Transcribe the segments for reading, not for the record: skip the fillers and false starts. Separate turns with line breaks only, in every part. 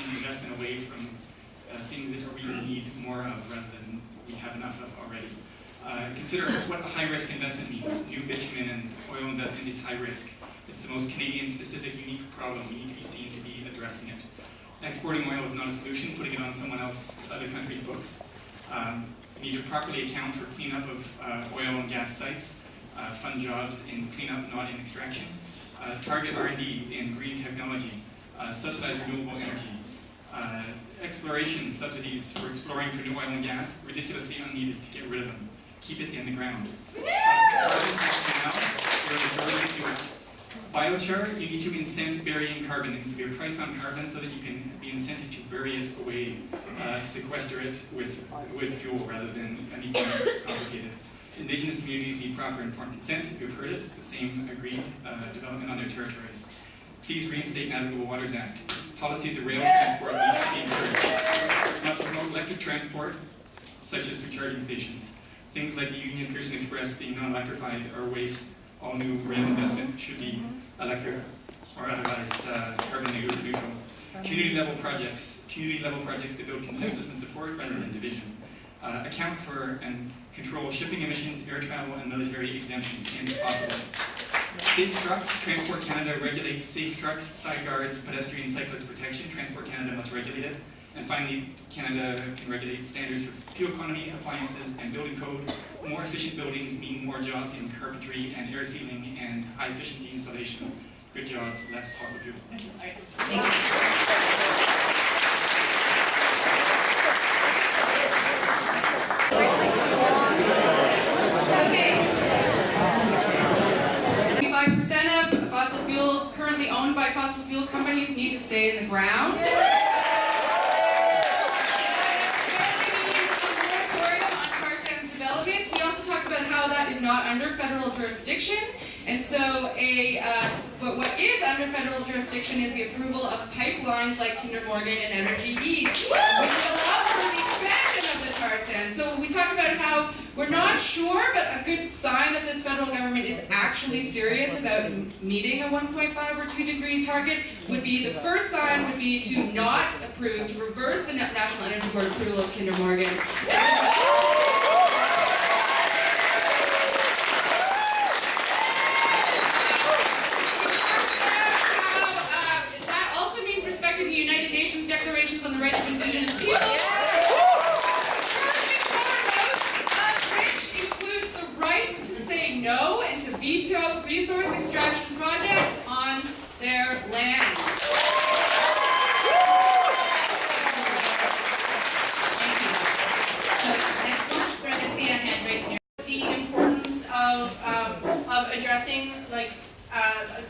shifting investment away from things that we need more of rather than we have enough of already. Consider what a high-risk investment means. New bitumen and oil investment is high risk. It's the most Canadian-specific, unique problem. We need to be seen to be addressing it. Exporting oil is not a solution, putting it on someone else, other countries' books. We need to properly account for cleanup of oil and gas sites, fund jobs in cleanup, not in extraction. Target R&D in green technology, subsidize renewable energy. Exploration subsidies for exploring for new oil and gas, ridiculously unneeded to get rid of them. Keep it in the ground. Carbon tax now, we're majority to it. Biochar, you need to incent burying carbon. There needs to be a price on carbon so that you can be incented to bury it away, to sequester it with fuel rather than anything complicated. Indigenous communities need proper informed consent. You've heard it. The same agreed development on their territories. Please reinstate Navigable Waters Act. Policies of rail transport need to be encouraged. Must promote electric transport, such as through charging stations. Things like the Union Pearson Express being non-electrified are waste. All new rail investment should be electric or otherwise carbon neutral. Community-level projects that build consensus and support rather than division. Account for and control shipping emissions, air travel, and military exemptions, if possible. Safe trucks. Transport Canada regulates safe trucks, side guards, pedestrian cyclist protection. Transport Canada must regulate it. And finally, Canada can regulate standards for fuel economy, appliances, and building code. More efficient buildings mean more jobs in carpentry and air sealing and high efficiency installation. Good jobs, less fossil fuel. Thank you.
Thank you.
25% of fossil fuels currently owned by fossil fuel companies need to stay in the ground. We also talked about how that is not under federal jurisdiction, and so but what is under federal jurisdiction is the approval of pipelines like Kinder Morgan and Energy East, which would allow for the expansion of the tar sands. So we talked about how we're not sure, but a good sign that this federal government is actually serious about meeting a 1.5 or 2 degree target would be, the first sign would be to not approve, to reverse the National Energy Board approval of Kinder Morgan. Declarations on the rights of Indigenous people, which includes the right to say no and to veto resource extraction projects on their land. Thank you.
Next one, I see a hand right here.
The importance of addressing,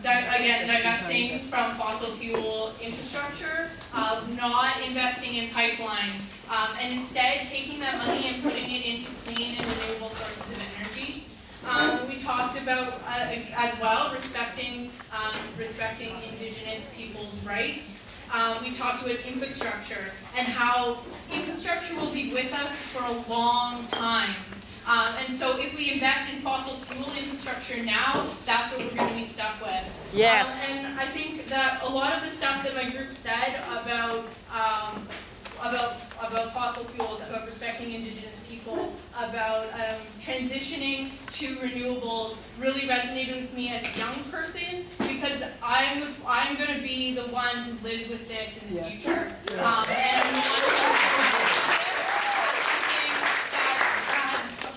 again, divesting from fossil fuel infrastructure, not investing in pipelines, and instead taking that money and putting it into clean and renewable sources of energy. We talked about, as well, respecting Indigenous people's rights. We talked about infrastructure and how infrastructure will be with us for a long time. And so if we invest in fossil fuel infrastructure now, that's what we're going to be stuck with.
Yes.
And I think that a lot of the stuff that my group said about fossil fuels, about respecting Indigenous people, about transitioning to renewables really resonated with me as a young person, because I'm going to be the one who lives with this in the future.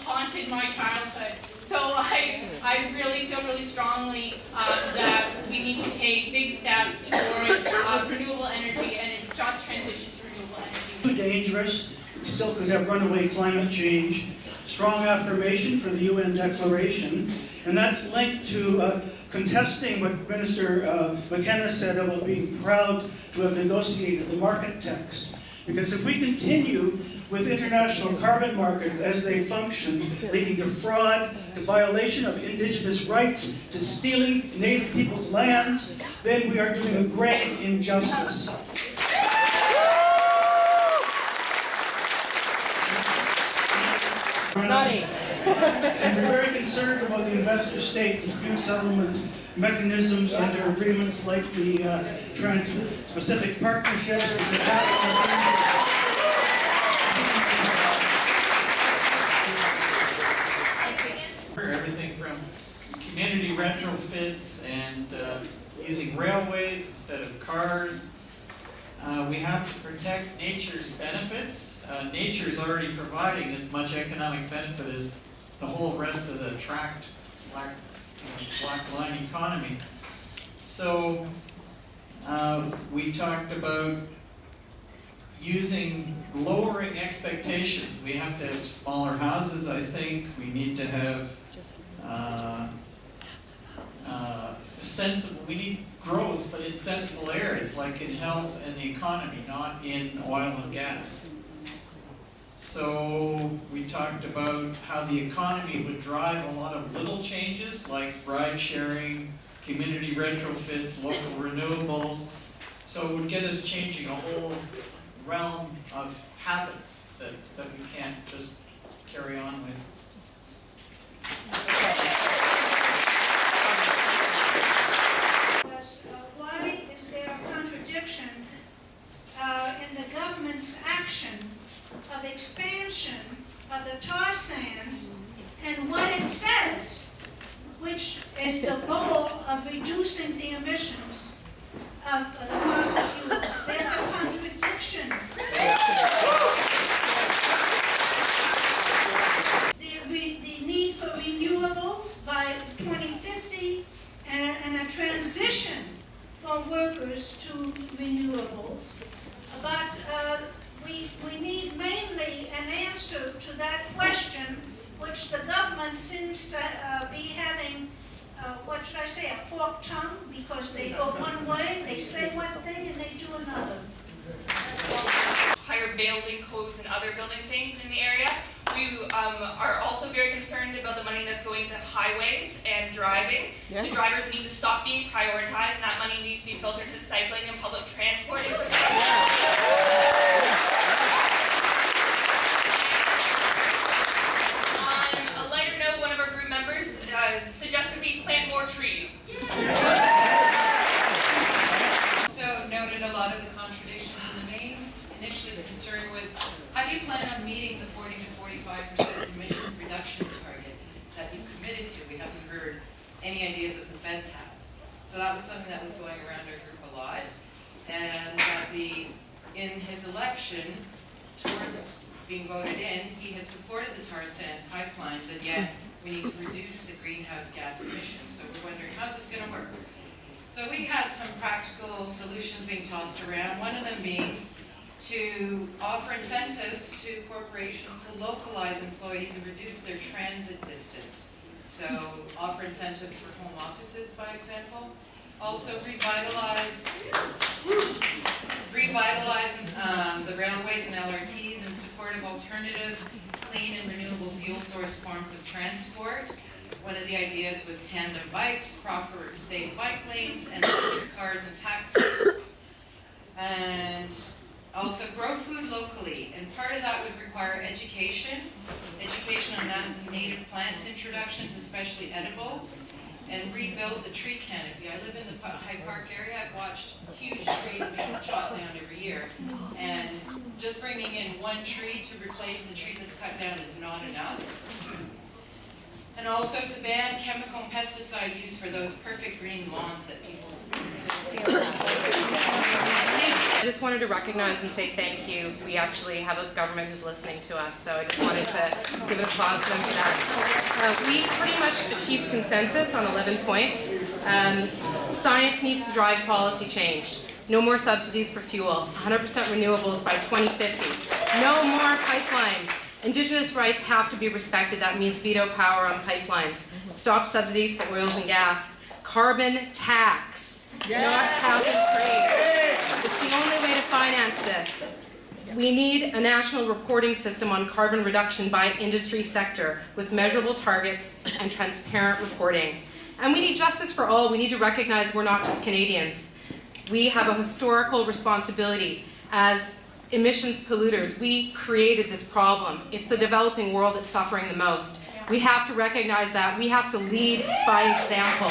Haunted my childhood. So I really feel really strongly that we need to take big steps towards renewable energy and a just transition to renewable energy.
Too dangerous. We still could have runaway climate change. Strong affirmation for the UN Declaration, and that's linked to contesting what Minister McKenna said about being proud to have negotiated the market text. Because if we continue with international carbon markets as they function, leading to fraud, to violation of Indigenous rights, to stealing Native people's lands, then we are doing a grave injustice. And we're very concerned about the investor-state dispute settlement mechanisms under agreements like the trans-Pacific partnerships.
Everything from community retrofits and using railways instead of cars. We have to protect nature's benefits. Nature's already providing as much economic benefit as the whole rest of the tract black line economy. So we talked about lowering expectations. We have to have smaller houses, I think. We need to have we need growth, but in sensible areas, like in health and the economy, not in oil and gas. So we talked about how the economy would drive a lot of little changes, like ride sharing, community retrofits, local renewables. So it would get us changing a whole realm of habits that we can't just carry on with.
Why is there a contradiction in the government's action of expansion of the tar sands and what it says, which is the goal of reducing the emissions of the fossil fuels? There's a contradiction. The need for renewables by 2050 and a transition for workers to renewables. But we need mainly an answer to that question, which the government seems to be having, what should I say, a forked tongue, because they go one way, they say one thing, and they do another.
Higher building codes and other building things in the area. We are also very concerned about the money that's going to highways and driving. Yeah. The drivers need to stop being prioritized, and that money needs to be filtered to cycling and public transport infrastructure. On a lighter note, one of our group members suggested we plant more trees.
So noted a lot of the contradictions in the main. Initially, the concern was, how do you plan on meeting the 40 to 45% emissions reduction target that you've committed to? We haven't heard any ideas that the feds have. So that was something that was going around our group a lot. And in his election, towards being voted in, he had supported the tar sands pipelines, and yet we need to reduce the greenhouse gas emissions. So we're wondering, how's this going to work? So we had some practical solutions being tossed around, one of them being to offer incentives to corporations to localize employees and reduce their transit distance. So offer incentives for home offices, by example. Also revitalize the railways and LRTs in support of alternative, clean and renewable fuel source forms of transport. One of the ideas was tandem bikes, proper safe bike lanes, and electric cars and taxis. And also grow food locally, and part of that would require education on native plants, introductions, especially edibles, and rebuild the tree canopy. I live in the Hyde Park area. I've watched huge trees being chopped down every year, and just bringing in one tree to replace the tree that's cut down is not enough. And also to ban chemical and pesticide use for those perfect green lawns that people
I just wanted to recognize and say thank you. We actually have a government who's listening to us, so I just wanted to give an applause to them for that. We pretty much achieved consensus on 11 points. Science needs to drive policy change. No more subsidies for fuel. 100% renewables by 2050. No more pipelines. Indigenous rights have to be respected. That means veto power on pipelines. Stop subsidies for oils and gas. Carbon tax, not carbon trade. It's the only way to finance this. We need a national reporting system on carbon reduction by industry sector with measurable targets and transparent reporting. And we need justice for all. We need to recognize we're not just Canadians. We have a historical responsibility as emissions polluters. We created this problem. It's the developing world that's suffering the most. We have to recognize that. We have to lead by example.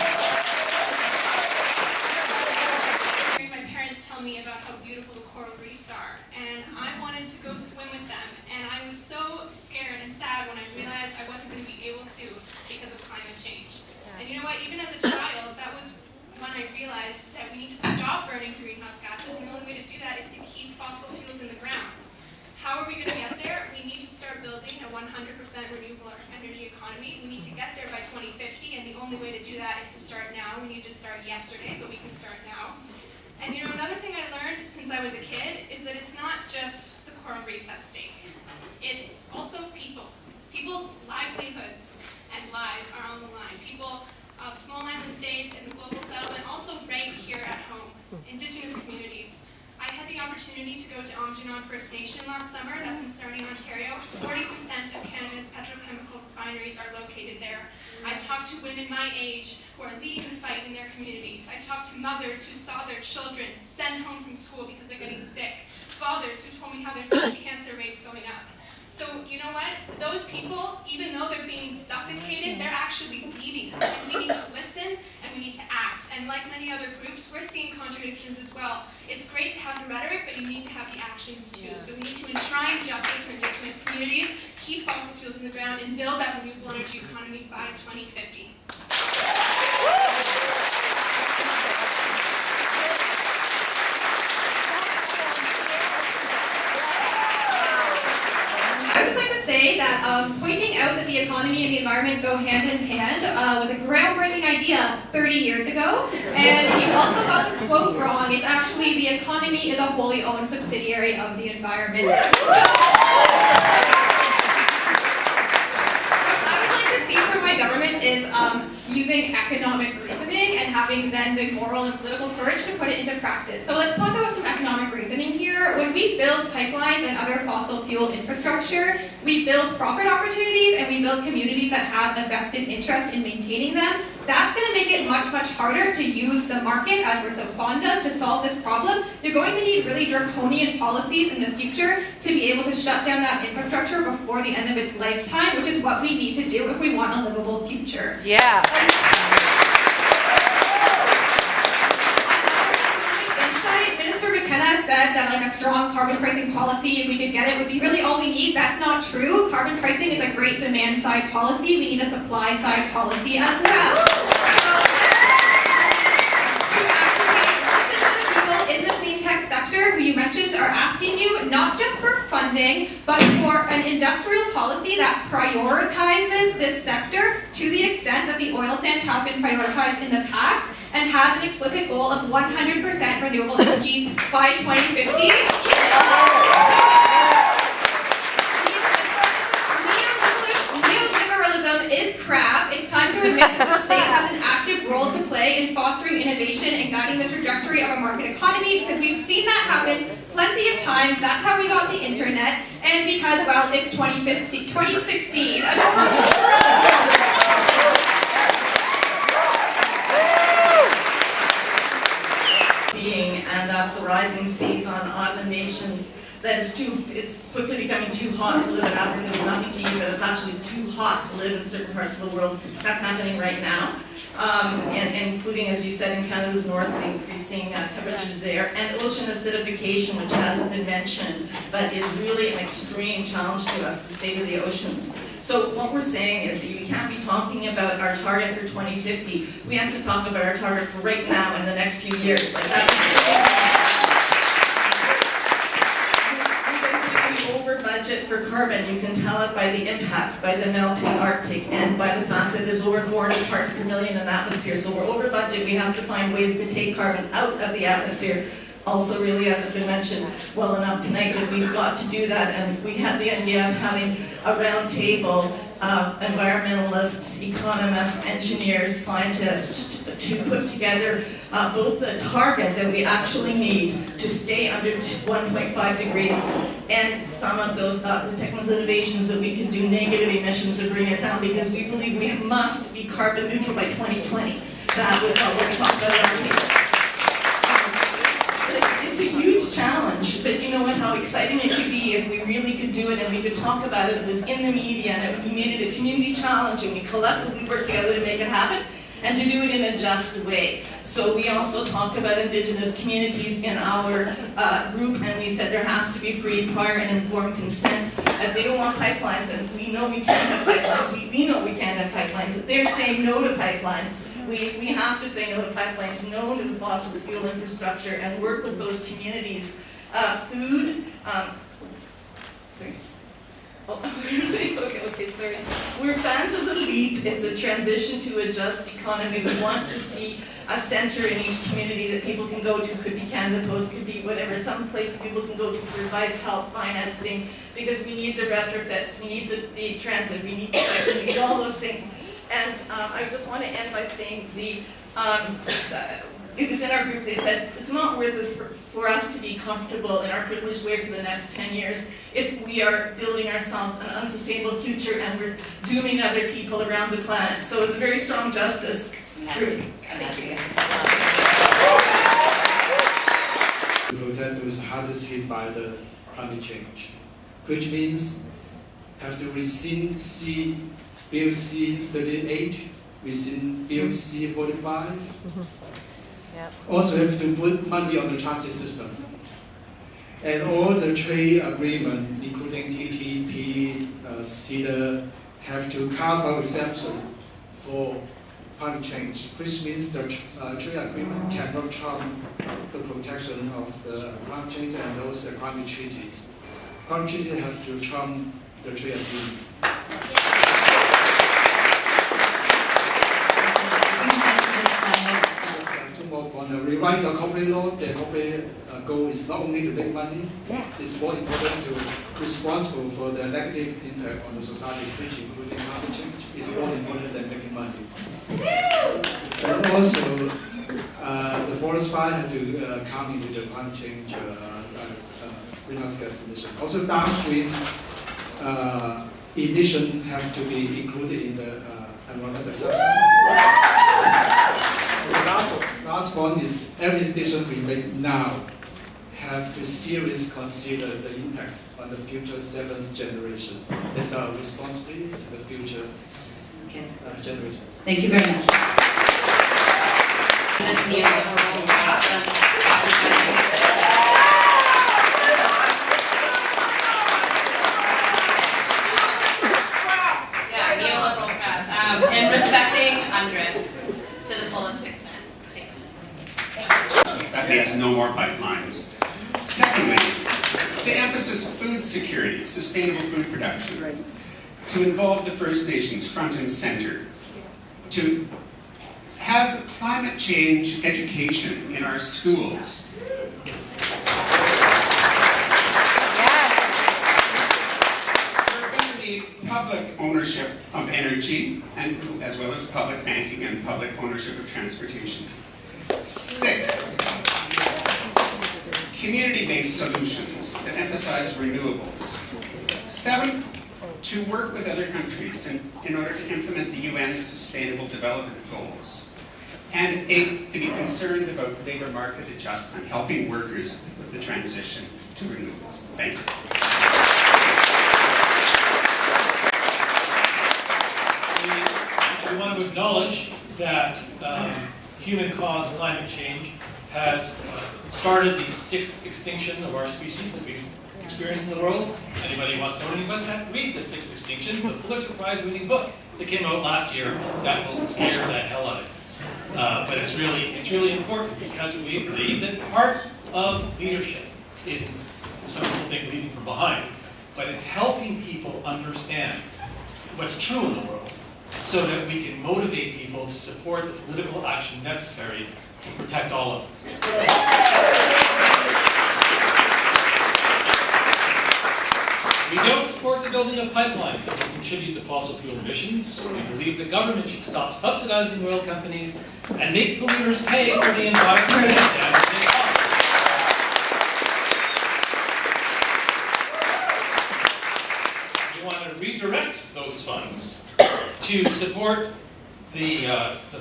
and I wanted to go swim with them. And I was so scared and sad when I realized I wasn't going to be able to because of climate change. And you know what, even as a child, that was when I realized that we need to stop burning greenhouse gases, and the only way to do that is to keep fossil fuels in the ground. How are we going to get there? We need to start building a 100% renewable energy economy. We need to get there by 2050, and the only way to do that is to start now. We need to start yesterday, but we can start now. And you know, another thing I learned since I was a kid is that it's not just the coral reefs at stake. It's also people. People's livelihoods and lives are on the line. People of small island states and the global south, and also right here at home, Indigenous communities. I had the opportunity to go to Aamjiwnaad First Nation last summer, that's in Sarnia, Ontario. 40% of Canada's petrochemical refineries are located there. I talked to women my age who are leading the fight in their communities. I talked to mothers who saw their children sent home from school because they're getting sick. Fathers who told me how their skin cancer rates going up. So you know what? Those people, even though they're being suffocated, they're actually leading. And we need to listen and we need to act. And like many other groups, we're seeing contradictions as well. It's great to have the rhetoric, but you need to have the actions too. So we need to enshrine justice for Indigenous communities, keep fossil fuels in the ground, and build that renewable energy economy by 2050.
I would just like to say that pointing out that the economy and the environment go hand in hand was a groundbreaking idea 30 years ago. And you also got the quote wrong. It's actually the economy is a wholly owned subsidiary of the environment. So, what I would like to see from my government is using economic reasoning and having then the moral and political courage to put it into practice. So let's talk about some economic reasoning here. When we build pipelines and other fossil fuel infrastructure, we build profit opportunities and we build communities that have a vested interest in maintaining them. That's going to make it much, much harder to use the market, as we're so fond of, to solve this problem. You're going to need really draconian policies in the future to be able to shut down that infrastructure before the end of its lifetime, which is what we need to do if we want a livable future.
Yeah.
Minister McKenna said that like a strong carbon pricing policy, if we could get it, would be really all we need. That's not true. Carbon pricing is a great demand side policy. We need a supply side policy as well. To actually listen to the people in the clean tech sector who you mentioned are asking you not just for funding, but for an industrial policy that prioritizes this sector to the extent that the oil sands have been prioritized in the past, and has an explicit goal of 100% renewable energy by 2050. Neoliberalism is crap. It's time to admit that the state has an active role to play in fostering innovation and guiding the trajectory of a market economy, because we've seen that happen plenty of times. That's how we got the internet, and because, well, it's 2016.
And that's the rising seas on the nations. That it's quickly becoming too hot to live in Africa. There's nothing to eat, but it's actually too hot to live in certain parts of the world. That's happening right now. And including, as you said, in Canada's north, the increasing temperatures there, and ocean acidification, which hasn't been mentioned, but is really an extreme challenge to us, the state of the oceans. So what we're saying is that we can't be talking about our target for 2050. We have to talk about our target for right now in the next few years. Like budget for carbon, you can tell it by the impacts, by the melting Arctic, and by the fact that there's over 400 parts per million in the atmosphere. So we're over budget. We have to find ways to take carbon out of the atmosphere. Also, really, as has been mentioned well enough tonight, that we've got to do that, and we had the idea of having a round table of environmentalists, economists, engineers, scientists to put together both the target that we actually need to stay under 1.5 degrees and some of those the technical innovations that we can do negative emissions and bring it down, because we believe we must be carbon neutral by 2020. That was what we talked about at our table. It's a huge challenge, but you know what, how exciting it could be if we really could do it and we could talk about it. It was in the media and we made it a community challenge and we collectively worked together to make it happen. and to do it in a just way. So we also talked about Indigenous communities in our group, and we said there has to be free, prior, and informed consent. If they don't want pipelines, and we know we can't have pipelines, we know we can't have pipelines. If they're saying no to pipelines, we have to say no to pipelines, no to the fossil fuel infrastructure, and work with those communities. Food, sorry. Oh, okay, sorry. We're fans of the LEAP. It's a transition to a just economy. We want to see a center in each community that people can go to. Could be Canada Post, could be whatever. Some place that people can go to for advice, help, financing, because we need the retrofits, we need the transit, we need recycling, we need all those things. And I just want to end by saying it was in our group, they said, it's not worth it for us to be comfortable in our privileged way for the next 10 years if we are building ourselves an unsustainable future and we're dooming other people around the planet. So it's a very strong justice group. Thank you.
To protect those hardest hit by the climate change, which means have to rescind Bill C-38, rescind Bill C-45.
Yep.
Also have to put money on the transit system. And all the trade agreement, including TTP, CETA, have to carve out exemption for climate change, which means the trade agreement cannot trump the protection of the climate change and those climate treaties. Climate treaty has to trump the trade agreement. On the rewrite the corporate law, the corporate goal is not only to make money, it's more important to be responsible for the negative impact on the society, which including climate change, is more important than making money. And also, the forest fire have to come into the climate change greenhouse gas emission. Also, downstream emission have to be included in the environmental assessment. Last one is every decision we make now have to seriously consider the impact on the future 7th generation. That's our responsibility to the future generations.
Thank you very much.
Neoliberal path. And respecting UNDRIP to the fullest extent. Thanks.
That means no more pipelines. Secondly, to emphasize food security, sustainable food production, to involve the First Nations front and center, to have climate change education in our schools. We're going to need public ownership of energy, and as well as public banking and public ownership of transportation. Sixth, community-based solutions that emphasize renewables. Seventh, to work with other countries in order to implement the UN's Sustainable Development Goals. And eighth, to be concerned about labor market adjustment, helping workers with the transition to renewables. Thank you.
We want to acknowledge that human-caused climate change has started the 6th extinction of our species that we've experienced in the world. Anybody wants to know anything about that? Read The 6th Extinction, the Pulitzer Prize-winning book that came out last year. That will scare the hell out of you. But it's really important because we believe that part of leadership isn't, some people think, leading from behind, but it's helping people understand what's true in the world so that we can motivate people to support the political action necessary to protect all of us. We don't support the building of pipelines that will contribute to fossil fuel emissions. We believe the government should stop subsidizing oil companies and make polluters pay for the environmental damage they cause. We want to redirect those funds to support the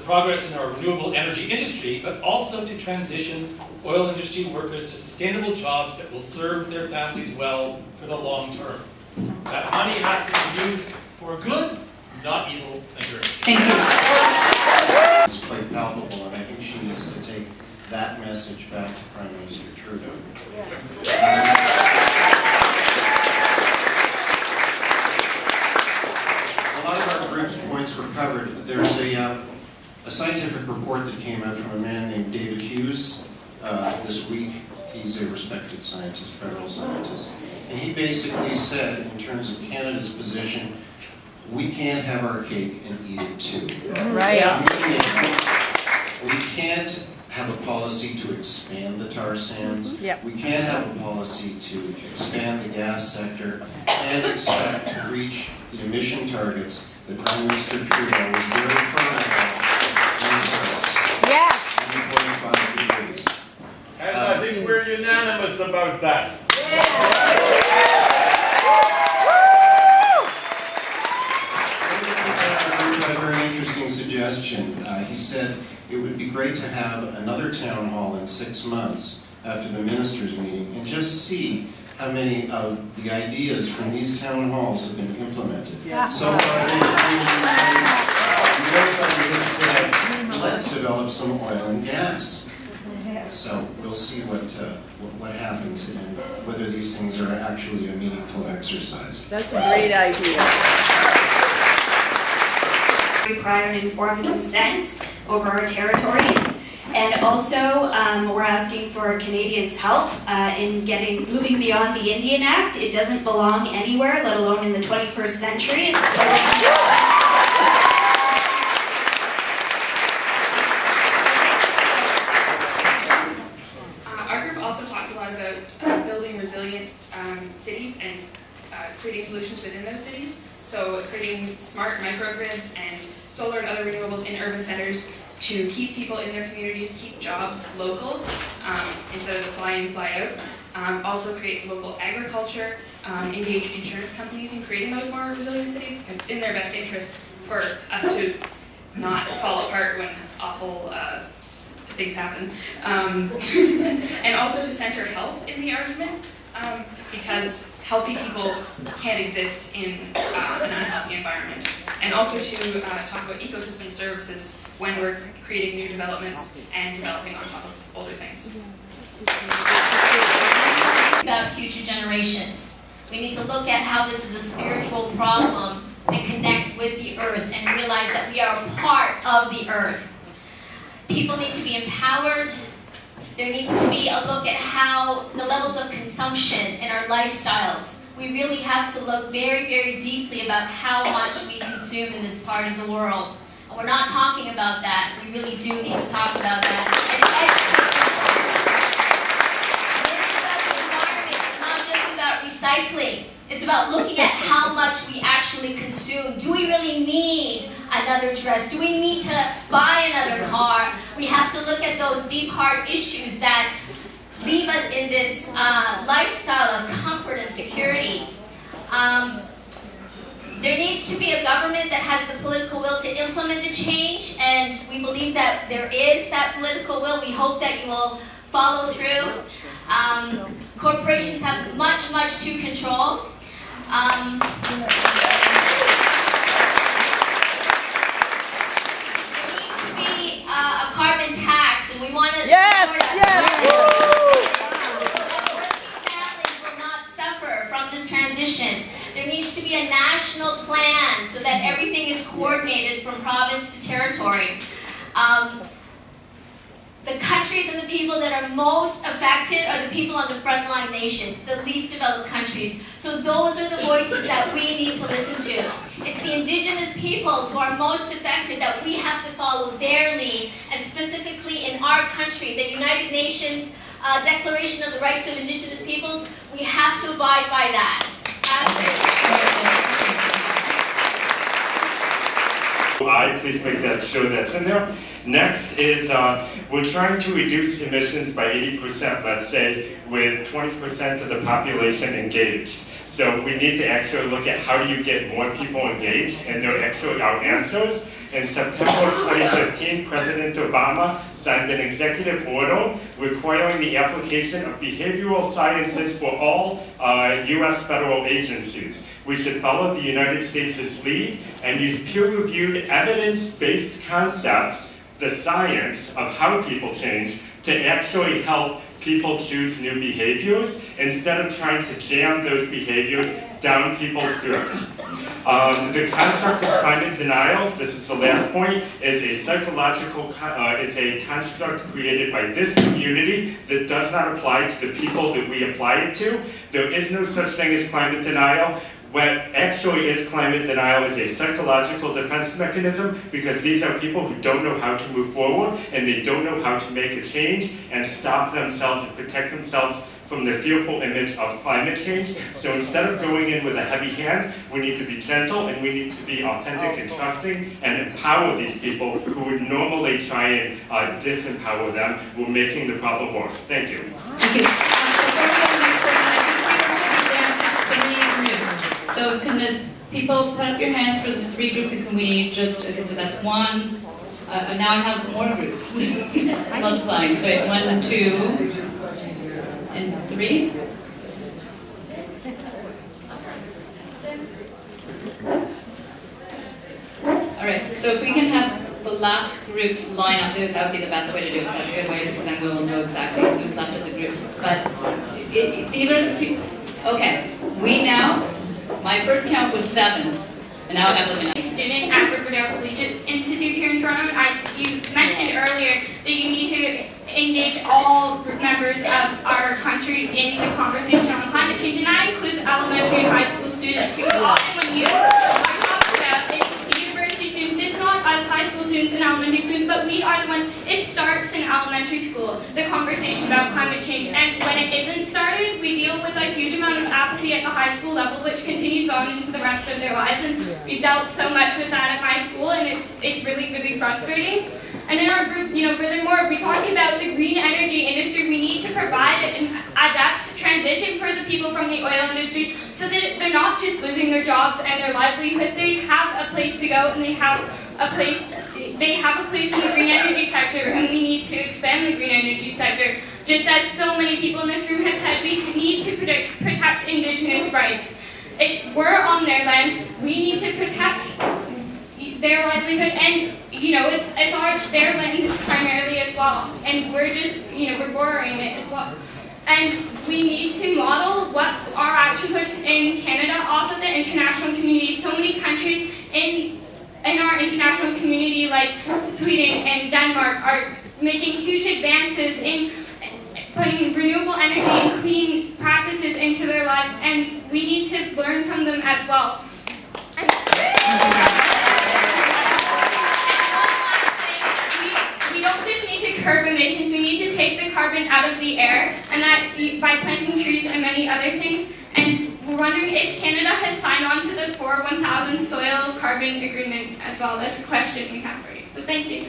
progress in our renewable energy industry, but also to transition oil industry workers to sustainable jobs that will serve their families well for the long term. That money has to be used for good, not evil and dirty.
Thank you. quite palpable, and I think she needs to take that message back to Prime Minister Trudeau. A lot of our group's points were covered. There's a scientific report that came out from a man named David Hughes this week. He's a respected scientist, federal scientist. And he basically said, in terms of Canada's position, we can't have our cake and eat it too.
Right.
We can't have a policy to expand the tar sands.
Yep.
We can't have a policy to expand the gas sector and expect to reach the emission targets that Prime Minister Trudeau was very firm about in Paris.
Yes.
145 degrees.
And I think we're unanimous about that.
A very interesting suggestion. He said it would be great to have another town hall in 6 months after the ministers' meeting and just see how many of the ideas from these town halls have been implemented.
Yeah.
So far, everybody has said, let's develop some oil and gas. So we'll see what happens and whether these things are actually a meaningful exercise.
That's a great idea.
Prior and informed consent over our territories, and also we're asking for Canadians' help in moving beyond the Indian Act. It doesn't belong anywhere, let alone in the 21st century.
Our group also talked a lot about building resilient cities and creating solutions within those cities. So creating smart microgrids and solar and other renewables in urban centers to keep people in their communities, keep jobs local instead of fly in, fly out. Also create local agriculture, engage insurance companies in creating those more resilient cities because it's in their best interest for us to not fall apart when awful things happen. And also to center health in the argument because healthy people can't exist in an unhealthy environment. And also to talk about ecosystem services when we're creating new developments and developing on top of older things.
About future generations. We need to look at how this is a spiritual problem and connect with the earth and realize that we are a part of the earth. People need to be empowered. There needs to be a look at how the levels of consumption in our lifestyles. We really have to look very, very deeply about how much we consume in this part of the world. And we're not talking about that. We really do need to talk about that. And educate people. It's about the environment. It's not just about recycling. It's about looking at how much we actually consume. Do we really need another dress? Do we need to buy another car? We have to look at those deep, hard issues that leave us in this lifestyle of comfort and security. There needs to be a government that has the political will to implement the change, and we believe that there is that political will. We hope that you will follow through. Corporations have much, much to control. There needs to be a carbon tax, and we want to support families will not suffer from this transition. There needs to be a national plan so that everything is coordinated from province to territory. The countries and the people that are most affected are the people on the frontline nations, the least developed countries. So those are the voices that we need to listen to. It's the indigenous peoples who are most affected that we have to follow their lead, and specifically in our country, the United Nations Declaration of the Rights of Indigenous Peoples, we have to abide by that.
Please make that sure that's in there. Next is we're trying to reduce emissions by 80%, let's say, with 20% of the population engaged. So we need to actually look at how do you get more people engaged, and there actually are answers. In September 2015, President Obama signed an executive order requiring the application of behavioral sciences for all U.S. federal agencies. We should follow the United States' lead and use peer-reviewed, evidence-based concepts the science of how people change to actually help people choose new behaviors instead of trying to jam those behaviors down people's throats. The concept of climate denial, this is the last point, is a psychological, is a construct created by this community that does not apply to the people that we apply it to. There is no such thing as climate denial. What actually is climate denial is a psychological defense mechanism, because these are people who don't know how to move forward and they don't know how to make a change and stop themselves and protect themselves from the fearful image of climate change. So instead of going in with a heavy hand, we need to be gentle and we need to be authentic and trusting and empower these people who would normally try and disempower them. We're making the problem worse. Thank you.
Thank you. So can this, people put up your hands for the 3 groups, and can we just, okay, so that's 1, now I have more groups, multiplying, so it's 1, 2, and 3. All right, so if we can have the last groups line up, that would be the best way to do it. That's a good way, because then we'll know exactly who's left as a group. But these are the people. Okay, we now, my first count was 7, and now I have them in.
Student at Riverdale Collegiate Institute here in Toronto. You mentioned earlier that you need to engage all members of our country in the conversation on climate change, and that includes elementary and high school students, because often when you are talking about it, university students, it's not us high school students and elementary students, but we are the ones, it starts in elementary school, the conversation about climate change, and when it isn't started, we deal with a huge amount of apathy at the high school level, which continues on into the rest of their lives, and we've dealt so much with that at my school, and it's really, really frustrating. And in our group, furthermore, we talked about the green energy industry. We need to provide an adapt transition for the people from the oil industry so that they're not just losing their jobs and their livelihood. They have a place to go, and they have a place in the green energy sector, and we need to expand the green energy sector. Just as so many people in this room have said, we need to protect Indigenous rights. We're on their land. We need to protect their livelihood, and it's their land primarily as well, and we're just we're borrowing it as well, and we need to model what our actions are in Canada off of the international community. So many countries in our international community, like Sweden and Denmark, are making huge advances in putting renewable energy and clean practices into their lives, and we need to learn from them as well. We don't just need to curb emissions, we need to take the carbon out of the air, and that by planting trees and many other things. And we're wondering if Canada has signed on to the 4-1000 soil carbon agreement as well. That's a question we have for you. So thank you.